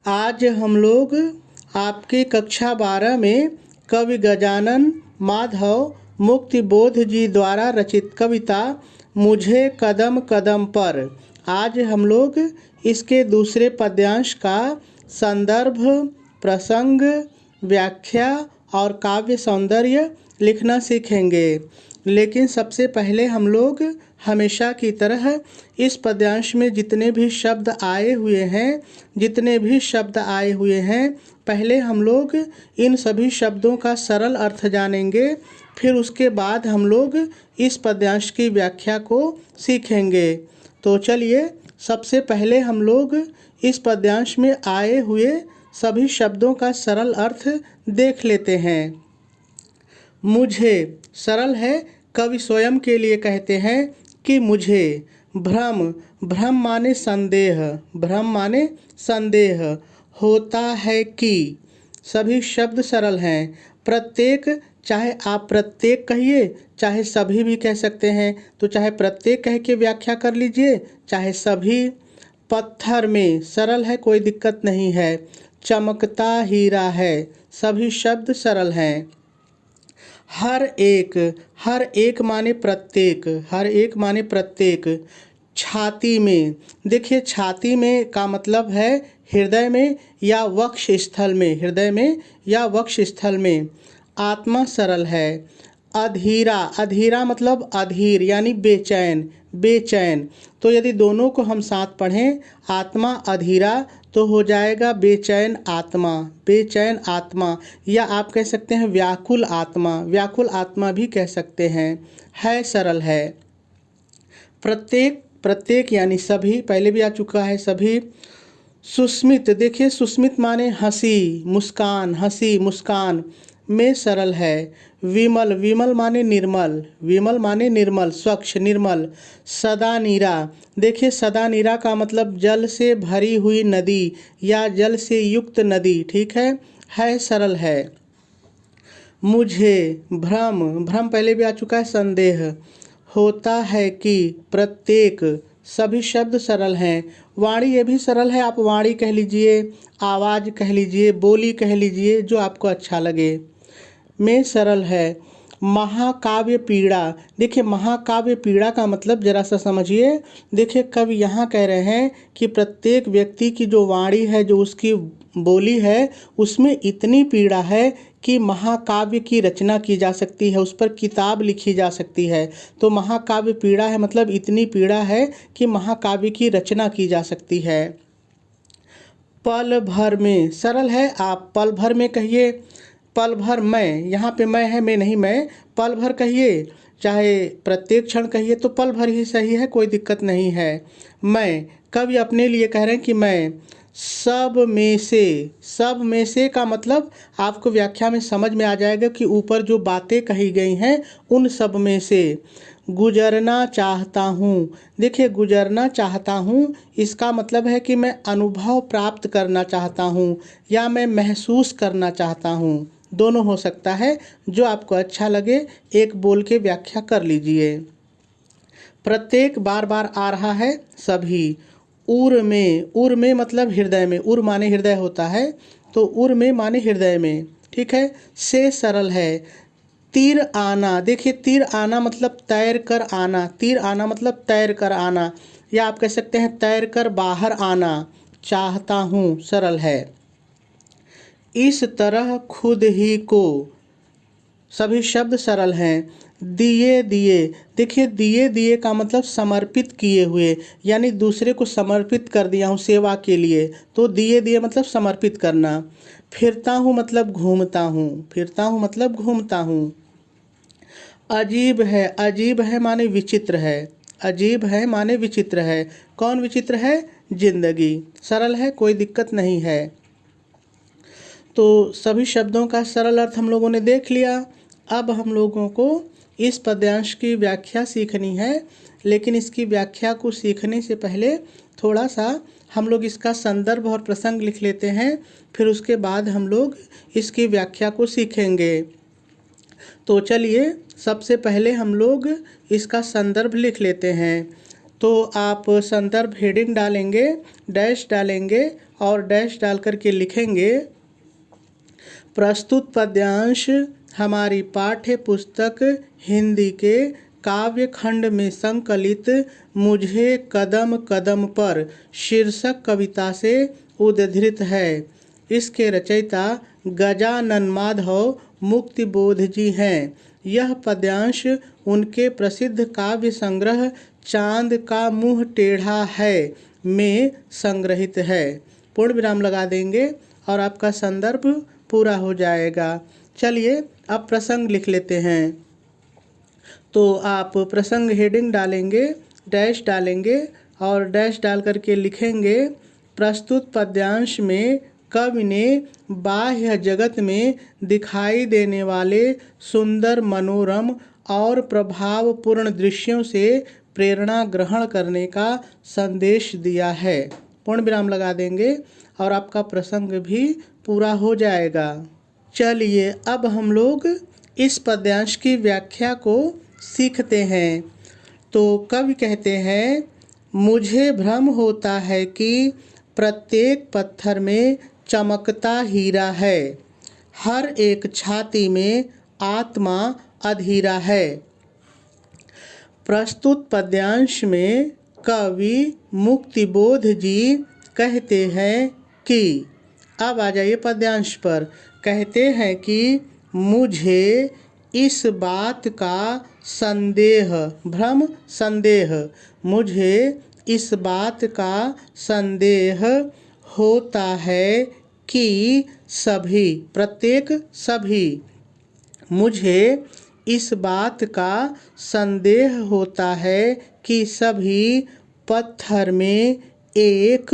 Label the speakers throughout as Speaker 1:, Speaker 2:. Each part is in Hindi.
Speaker 1: आज हम लोग आपकी कक्षा 12 में कवि गजानन माधव मुक्तिबोध जी द्वारा रचित कविता मुझे कदम कदम पर आज हम लोग इसके दूसरे पद्यांश का संदर्भ, प्रसंग, व्याख्या और काव्य सौंदर्य लिखना सीखेंगे। लेकिन सबसे पहले हम लोग हमेशा की तरह इस पद्यांश में जितने भी शब्द आए हुए हैं पहले हम लोग इन सभी शब्दों का सरल अर्थ जानेंगे। फिर उसके बाद हम लोग इस पद्यांश की व्याख्या को सीखेंगे। तो चलिए सबसे पहले हम लोग इस पद्यांश में आए हुए सभी शब्दों का सरल अर्थ देख लेते हैं। मुझे सरल है, कवि स्वयं के लिए कहते हैं कि मुझे। भ्रम, भ्रम माने संदेह, होता है कि। सभी शब्द सरल हैं। प्रत्येक, चाहे आप प्रत्येक कहिए चाहे सभी भी कह सकते हैं, तो चाहे प्रत्येक कह के व्याख्या कर लीजिए चाहे सभी। पत्थर में सरल है, कोई दिक्कत नहीं है। चमकता हीरा है, सभी शब्द सरल हैं। हर एक माने प्रत्येक। छाती में, देखिए छाती में का मतलब है हृदय में या वक्ष स्थल में। आत्मा सरल है। अधीरा मतलब अधीर यानी बेचैन। तो यदि दोनों को हम साथ पढ़ें, आत्मा अधीरा, तो हो जाएगा बेचैन आत्मा, या आप कह सकते हैं व्याकुल आत्मा भी कह सकते हैं। है सरल है। प्रत्येक यानी सभी, पहले भी आ चुका है सभी। सुस्मित, देखिए सुस्मित माने हंसी मुस्कान में सरल है। विमल माने निर्मल, स्वच्छ निर्मल। सदा नीरा, देखिए सदा नीरा का मतलब जल से भरी हुई नदी या जल से युक्त नदी, ठीक है सरल है। मुझे, भ्रम पहले भी आ चुका है। संदेह, होता है कि। प्रत्येक, सभी शब्द सरल हैं। वाणी, ये भी सरल है, आप वाणी कह लीजिए, आवाज़ कह लीजिए, बोली कह लीजिए, जो आपको अच्छा लगे। में सरल है। महाकाव्य पीड़ा, देखिए महाकाव्य पीड़ा का मतलब जरा सा समझिए। देखिए कवि यहाँ कह रहे हैं कि प्रत्येक व्यक्ति की जो वाणी है, जो उसकी बोली है, उसमें इतनी पीड़ा है कि महाकाव्य की रचना की जा सकती है, उस पर किताब लिखी जा सकती है। तो महाकाव्य पीड़ा है मतलब इतनी पीड़ा है कि महाकाव्य की रचना की जा सकती है। पल भर में सरल है, आप पल भर में कहिए। पल भर में, यहाँ पे मैं है, मैं नहीं मैं, पल भर कहिए, चाहे प्रत्येक क्षण कहिए, तो पल भर ही सही है, कोई दिक्कत नहीं है। मैं, कवि अपने लिए कह रहे हैं कि मैं। सब में से का मतलब आपको व्याख्या में समझ में आ जाएगा कि ऊपर जो बातें कही गई हैं उन सब में से। गुजरना चाहता हूँ, देखिए गुजरना चाहता हूँ इसका मतलब है कि मैं अनुभव प्राप्त करना चाहता हूँ या मैं महसूस करना चाहता हूँ, दोनों हो सकता है, जो आपको अच्छा लगे एक बोल के व्याख्या कर लीजिए। प्रत्येक बार बार आ रहा है, सभी। उर में मतलब हृदय में, उर माने हृदय होता है, तो उर में माने हृदय में, ठीक है। से सरल है। तीर आना, देखिए तीर आना मतलब तैर कर आना, या आप कह सकते हैं तैर कर बाहर आना। चाहता हूँ सरल है। इस तरह खुद ही को, सभी शब्द सरल हैं। दिए, देखिए दिए का मतलब समर्पित किए हुए, यानी दूसरे को समर्पित कर दिया हूँ सेवा के लिए, तो दिए मतलब समर्पित करना। फिरता हूँ मतलब घूमता हूँ। अजीब है माने विचित्र है। कौन विचित्र है? जिंदगी। सरल है, कोई दिक्कत नहीं है। तो सभी शब्दों का सरल अर्थ हम लोगों ने देख लिया। अब हम लोगों को इस पद्यांश की व्याख्या सीखनी है, लेकिन इसकी व्याख्या को सीखने से पहले थोड़ा सा हम लोग इसका संदर्भ और प्रसंग लिख लेते हैं, फिर उसके बाद हम लोग इसकी व्याख्या को सीखेंगे। तो चलिए सबसे पहले हम लोग इसका संदर्भ लिख लेते हैं। तो आप संदर्भ हेडिंग डालेंगे, डैश डालेंगे और डैश डाल करके लिखेंगे प्रस्तुत पद्यांश हमारी पाठ्य पुस्तक हिंदी के काव्य खंड में संकलित मुझे कदम कदम पर शीर्षक कविता से उद्धृत है। इसके रचयिता गजानन माधव मुक्तिबोध जी हैं। यह पद्यांश उनके प्रसिद्ध काव्य संग्रह चांद का मुंह टेढ़ा है में संग्रहित है। पूर्ण विराम लगा देंगे और आपका संदर्भ पूरा हो जाएगा। चलिए अब प्रसंग लिख लेते हैं। तो आप प्रसंग हेडिंग डालेंगे, डैश डालेंगे और डैश डाल करके लिखेंगे प्रस्तुत पद्यांश में कवि ने बाह्य जगत में दिखाई देने वाले सुंदर, मनोरम और प्रभावपूर्ण दृश्यों से प्रेरणा ग्रहण करने का संदेश दिया है। पूर्ण विराम लगा देंगे और आपका प्रसंग भी पूरा हो जाएगा। चलिए अब हम लोग इस पद्यांश की व्याख्या को सीखते हैं। तो कवि कहते हैं, मुझे भ्रम होता है कि प्रत्येक पत्थर में चमकता हीरा है, हर एक छाती में आत्मा अधीरा है। प्रस्तुत पद्यांश में कवि मुक्तिबोध जी कहते हैं कि, अब आ जाइए पद्यांश पर, कहते हैं कि मुझे इस बात का संदेह, भ्रम संदेह, मुझे इस बात का संदेह होता है कि सभी, प्रत्येक सभी, मुझे इस बात का संदेह होता है कि सभी पत्थर में एक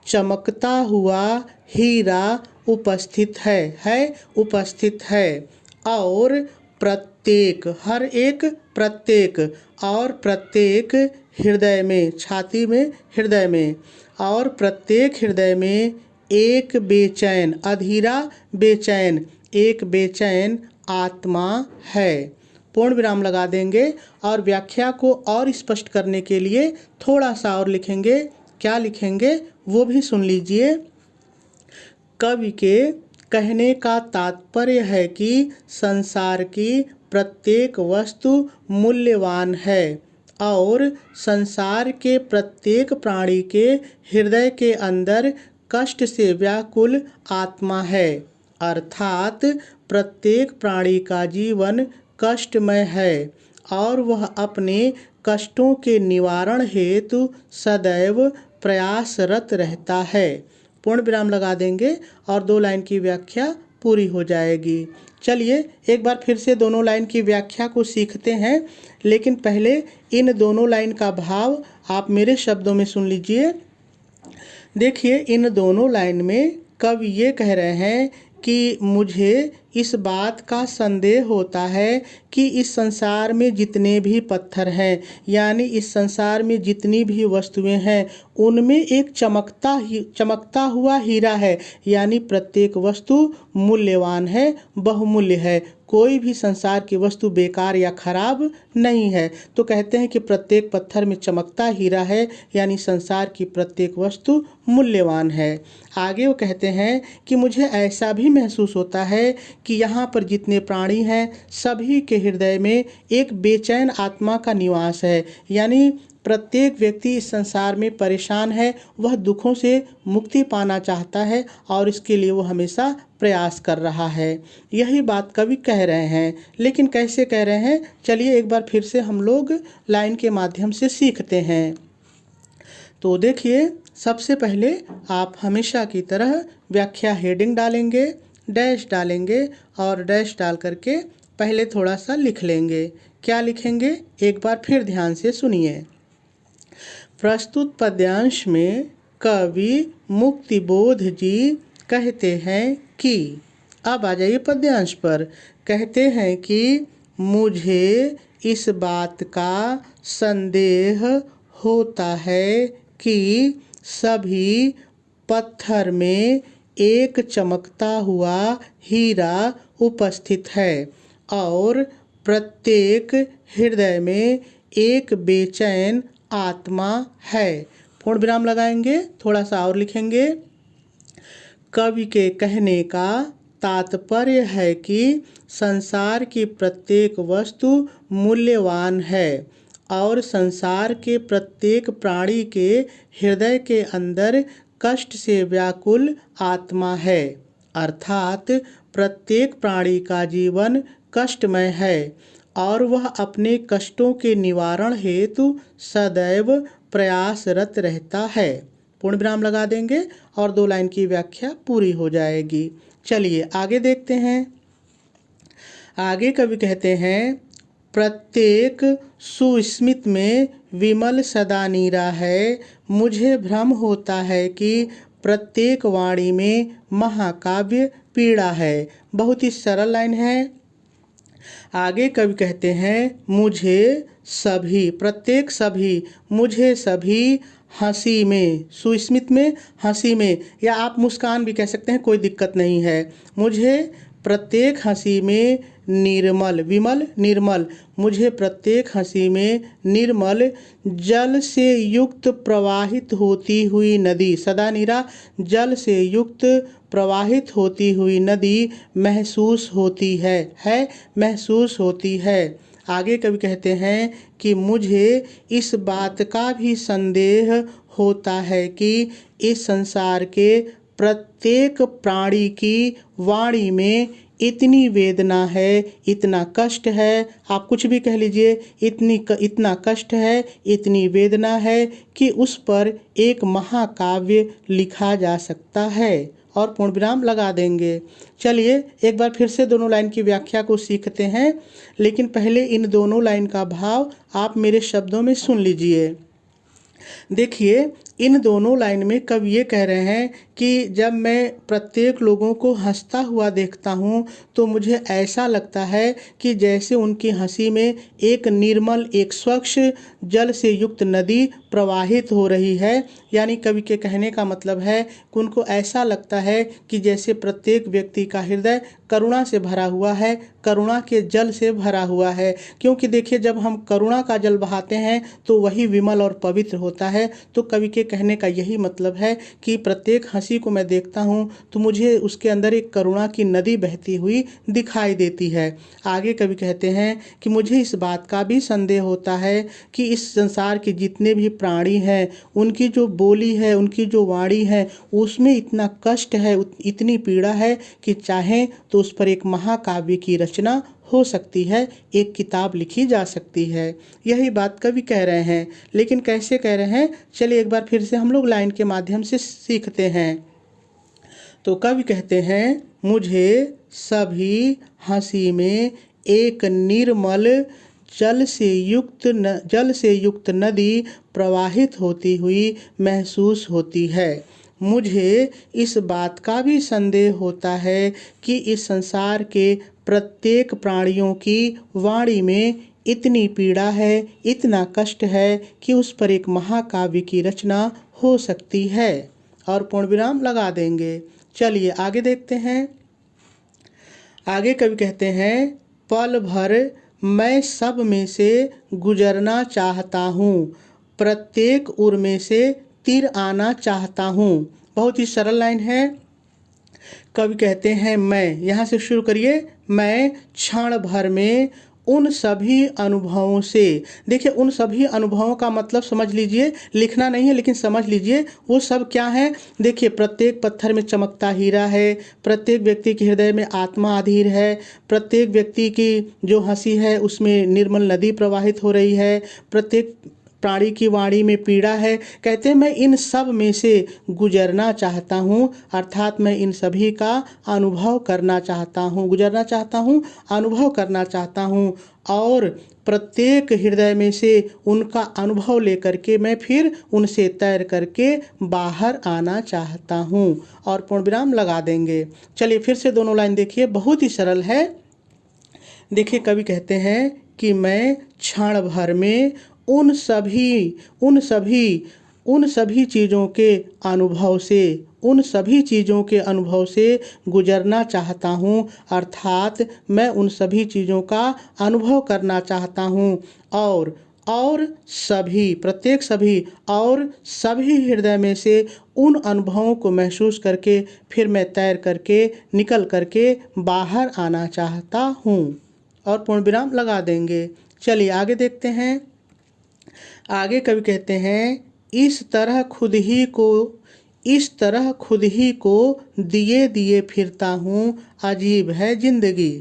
Speaker 1: चमकता हुआ हीरा उपस्थित है उपस्थित है और प्रत्येक, हर एक, प्रत्येक और प्रत्येक हृदय में, छाती में, हृदय में और प्रत्येक हृदय में एक बेचैन, अधीरा बेचैन, एक बेचैन आत्मा है। पूर्ण विराम लगा देंगे और व्याख्या को और स्पष्ट करने के लिए थोड़ा सा और लिखेंगे। क्या लिखेंगे वो भी सुन लीजिए। कवि के कहने का तात्पर्य है कि संसार की प्रत्येक वस्तु मूल्यवान है और संसार के प्रत्येक प्राणी के हृदय के अंदर कष्ट से व्याकुल आत्मा है, अर्थात प्रत्येक प्राणी का जीवन कष्टमय है और वह अपने कष्टों के निवारण हेतु सदैव प्रयासरत रहता है। पूर्ण विराम लगा देंगे और 2 लाइन की व्याख्या पूरी हो जाएगी। चलिए एक बार फिर से दोनों लाइन की व्याख्या को सीखते हैं, लेकिन पहले इन दोनों लाइन का भाव आप मेरे शब्दों में सुन लीजिए। देखिए, इन दोनों लाइन में कवि ये कह रहे हैं कि मुझे इस बात का संदेह होता है कि इस संसार में जितने भी पत्थर हैं, यानी इस संसार में जितनी भी वस्तुएं हैं, उनमें एक चमकता हुआ हीरा है, यानी प्रत्येक वस्तु मूल्यवान है, बहुमूल्य है। कोई भी संसार की वस्तु बेकार या खराब नहीं है। तो कहते हैं कि प्रत्येक पत्थर में चमकता हीरा है, यानी संसार की प्रत्येक वस्तु मूल्यवान है। आगे वो कहते हैं कि मुझे ऐसा भी महसूस होता है कि यहाँ पर जितने प्राणी हैं सभी के हृदय में एक बेचैन आत्मा का निवास है, यानी प्रत्येक व्यक्ति इस संसार में परेशान है, वह दुखों से मुक्ति पाना चाहता है और इसके लिए वो हमेशा प्रयास कर रहा है। यही बात कवि कह रहे हैं, लेकिन कैसे कह रहे हैं, चलिए एक बार फिर से हम लोग लाइन के माध्यम से सीखते हैं। तो देखिए, सबसे पहले आप हमेशा की तरह व्याख्या हेडिंग डालेंगे, डैश डालेंगे और डैश डाल करके पहले थोड़ा सा लिख लेंगे। क्या लिखेंगे एक बार फिर ध्यान से सुनिए। प्रस्तुत पद्यांश में कवि मुक्तिबोध जी कहते हैं कि, अब आ जाइए पद्यांश पर, कहते हैं कि मुझे इस बात का संदेह होता है कि सभी पत्थर में एक चमकता हुआ हीरा उपस्थित है और प्रत्येक हृदय में एक बेचैन आत्मा है। पूर्ण विराम लगाएंगे, थोड़ा सा और लिखेंगे। कवि के कहने का तात्पर्य है कि संसार की प्रत्येक वस्तु मूल्यवान है और संसार के प्रत्येक प्राणी के हृदय के अंदर कष्ट से व्याकुल आत्मा है। अर्थात प्रत्येक प्राणी का जीवन कष्टमय है और वह अपने कष्टों के निवारण हेतु सदैव प्रयासरत रहता है। पूर्ण विराम लगा देंगे और 2 लाइन की व्याख्या पूरी हो जाएगी। चलिए आगे देखते हैं। आगे कवि कहते हैं, प्रत्येक सुस्मित में विमल सदा नीरा है। मुझे भ्रम होता है कि प्रत्येक वाणी में महाकाव्य पीड़ा है। बहुत ही सरल लाइन है। आगे कवि कहते हैं, मुझे सभी, प्रत्येक सभी, मुझे सभी हंसी में, सुस्मित में, हंसी में, या आप मुस्कान भी कह सकते हैं, कोई दिक्कत नहीं है। मुझे प्रत्येक हंसी में निर्मल, विमल, निर्मल, मुझे प्रत्येक हंसी में निर्मल जल से युक्त प्रवाहित होती हुई नदी, सदा नीरा, जल से युक्त प्रवाहित होती हुई नदी महसूस होती है महसूस होती है। आगे कवि कहते हैं कि मुझे इस बात का भी संदेह होता है कि इस संसार के प्रत्येक प्राणी की वाणी में इतनी वेदना है, इतना कष्ट है, आप कुछ भी कह लीजिए, इतना कष्ट है, इतनी वेदना है कि उस पर एक महाकाव्य लिखा जा सकता है। और पूर्ण विराम लगा देंगे। चलिए एक बार फिर से दोनों लाइन की व्याख्या को सीखते हैं, लेकिन पहले इन दोनों लाइन का भाव आप मेरे शब्दों में सुन लीजिए। देखिए, इन दोनों लाइन में कवि ये कह रहे हैं कि जब मैं प्रत्येक लोगों को हंसता हुआ देखता हूँ तो मुझे ऐसा लगता है कि जैसे उनकी हंसी में एक निर्मल, एक स्वच्छ जल से युक्त नदी प्रवाहित हो रही है। यानी कवि के कहने का मतलब है कि उनको ऐसा लगता है कि जैसे प्रत्येक व्यक्ति का हृदय करुणा से भरा हुआ है, करुणा के जल से भरा हुआ है। क्योंकि देखिए, जब हम करुणा का जल बहाते हैं तो वही विमल और पवित्र होता है। तो कवि के कहने का यही मतलब है कि प्रत्येक हंसी को मैं देखता हूँ तो मुझे उसके अंदर एक करुणा की नदी बहती हुई दिखाई देती है। आगे कवि कहते हैं कि मुझे इस बात का भी संदेह होता है कि इस संसार के जितने भी प्राणी हैं, उनकी जो बोली है, उनकी जो वाणी है, उसमें इतना कष्ट है, इतनी पीड़ा है कि चाहें तो उस पर एक महाकाव्य की रचना हो सकती है, एक किताब लिखी जा सकती है। यही बात कवि कह रहे हैं, लेकिन कैसे कह रहे हैं, चलिए एक बार फिर से हम लोग लाइन के माध्यम से सीखते हैं। तो कवि कहते हैं, मुझे सभी हंसी में एक निर्मल जल से युक्त नदी प्रवाहित होती हुई महसूस होती है। मुझे इस बात का भी संदेह होता है कि इस संसार के प्रत्येक प्राणियों की वाणी में इतनी पीड़ा है, इतना कष्ट है कि उस पर एक महाकाव्य की रचना हो सकती है। और पूर्ण विराम लगा देंगे। चलिए आगे देखते हैं। आगे कवि कहते हैं, पल भर मैं सब में से गुजरना चाहता हूँ, प्रत्येक उर में से तीर आना चाहता हूँ। बहुत ही सरल लाइन है। कवि कहते हैं, मैं, यहाँ से शुरू करिए, मैं क्षण भर में उन सभी अनुभवों से, देखिए उन सभी अनुभवों का मतलब समझ लीजिए, लिखना नहीं है लेकिन समझ लीजिए वो सब क्या है। देखिए, प्रत्येक पत्थर में चमकता हीरा है, प्रत्येक व्यक्ति के हृदय में आत्मा अधीर है, प्रत्येक व्यक्ति की जो हंसी है उसमें निर्मल नदी प्रवाहित हो रही है, प्रत्येक प्राणी की वाणी में पीड़ा है। कहते हैं मैं इन सब में से गुजरना चाहता हूँ, अर्थात मैं इन सभी का अनुभव करना चाहता हूँ, गुजरना चाहता हूँ, अनुभव करना चाहता हूँ, और प्रत्येक हृदय में से उनका अनुभव लेकर के मैं फिर उनसे तैर करके बाहर आना चाहता हूँ। और पूर्ण विराम लगा देंगे। चलिए फिर से दोनों लाइन देखिए, बहुत ही सरल है। देखिए कवि कहते हैं कि मैं क्षण भर में उन सभी चीज़ों के अनुभव से गुजरना चाहता हूँ, अर्थात मैं उन सभी चीज़ों का अनुभव करना चाहता हूँ और सभी, प्रत्येक सभी और सभी हृदय में से उन अनुभवों को महसूस करके फिर मैं तैर करके निकल करके बाहर आना चाहता हूँ। और पूर्ण विराम लगा देंगे। चलिए आगे देखते हैं। आगे कवि कहते हैं, इस तरह खुद ही को दिए दिए फिरता हूँ, अजीब है जिंदगी।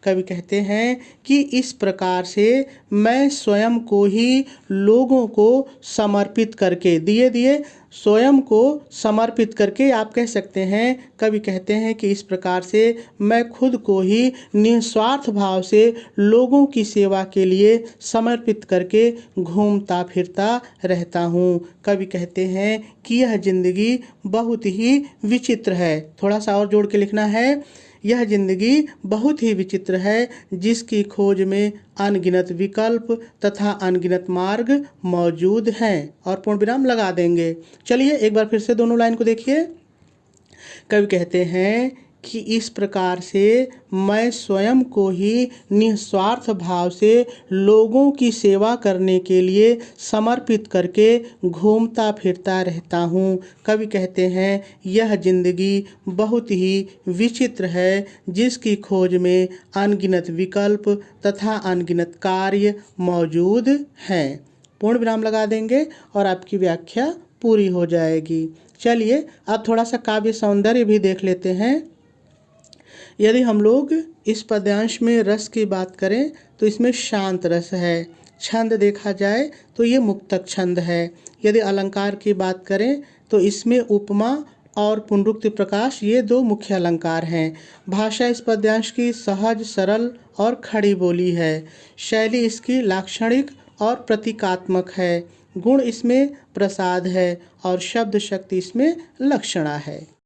Speaker 1: कवि कहते हैं कि इस प्रकार से मैं स्वयं को ही लोगों को समर्पित करके, दिए दिए स्वयं को समर्पित करके आप कह सकते हैं। कवि कहते हैं कि इस प्रकार से मैं खुद को ही निस्वार्थ भाव से लोगों की सेवा के लिए समर्पित करके घूमता फिरता रहता हूँ। कवि कहते हैं कि यह जिंदगी बहुत ही विचित्र है। थोड़ा सा और जोड़ के लिखना है, यह जिंदगी बहुत ही विचित्र है, जिसकी खोज में अनगिनत विकल्प तथा अनगिनत मार्ग मौजूद हैं। और पूर्ण विराम लगा देंगे। चलिए एक बार फिर से दोनों लाइन को देखिए। कवि कहते हैं कि इस प्रकार से मैं स्वयं को ही निस्वार्थ भाव से लोगों की सेवा करने के लिए समर्पित करके घूमता फिरता रहता हूँ। कवि कहते हैं यह जिंदगी बहुत ही विचित्र है, जिसकी खोज में अनगिनत विकल्प तथा अनगिनत कार्य मौजूद हैं। पूर्ण विराम लगा देंगे और आपकी व्याख्या पूरी हो जाएगी। चलिए अब थोड़ा सा काव्य सौंदर्य भी देख लेते हैं। यदि हम लोग इस पद्यांश में रस की बात करें तो इसमें शांत रस है। छंद देखा जाए तो ये मुक्तक छंद है। यदि अलंकार की बात करें तो इसमें उपमा और पुनरुक्ति प्रकाश ये दो मुख्य अलंकार हैं। भाषा इस पद्यांश की सहज, सरल और खड़ी बोली है। शैली इसकी लाक्षणिक और प्रतीकात्मक है। गुण इसमें प्रसाद है और शब्द शक्ति इसमें लक्षणा है।